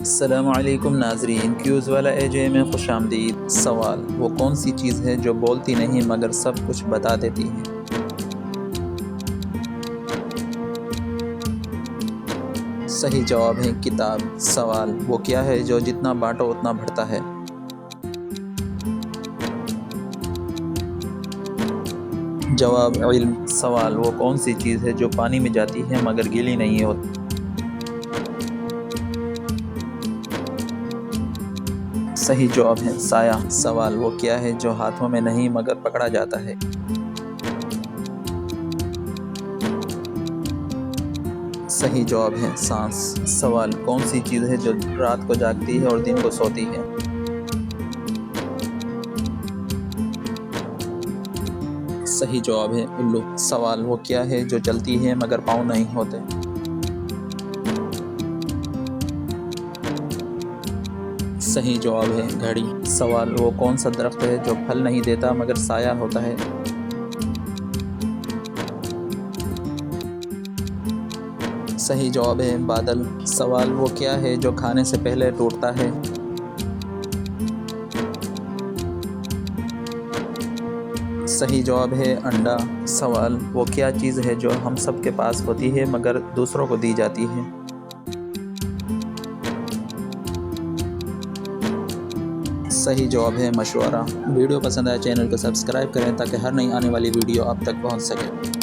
अस्सलामुअलैकुम नाज़रीन, क्यूज़ वाला एजे में खुशामदीद। सवाल: वो कौन सी चीज़ है जो बोलती नहीं मगर सब कुछ बता देती है? सही जवाब है किताब। सवाल: वो क्या है जो जितना बांटो उतना बढ़ता है? जवाब इल्म। सवाल: वो कौन सी चीज़ है जो पानी में जाती है मगर गीली नहीं होती? सही जवाब है साया। सवाल: वो क्या है जो हाथों में नहीं मगर पकड़ा जाता है? सही जवाब है सांस। सवाल: कौन सी चीज़ है जो रात को जागती है और दिन को सोती है? सही जवाब है उल्लू। सवाल: वो क्या है जो चलती है मगर पाँव नहीं होते? सही जवाब है घड़ी। सवाल: वो कौन सा दरख्त है जो फल नहीं देता मगर साया होता है? सही जवाब है बादल। सवाल: वो क्या है जो खाने से पहले टूटता है? सही जवाब है अंडा। सवाल: वो क्या चीज़ है जो हम सब के पास होती है मगर दूसरों को दी जाती है? सही जवाब है मशवरा। वीडियो पसंद आए चैनल को सब्सक्राइब करें ताकि हर नई आने वाली वीडियो आप तक पहुंच सके।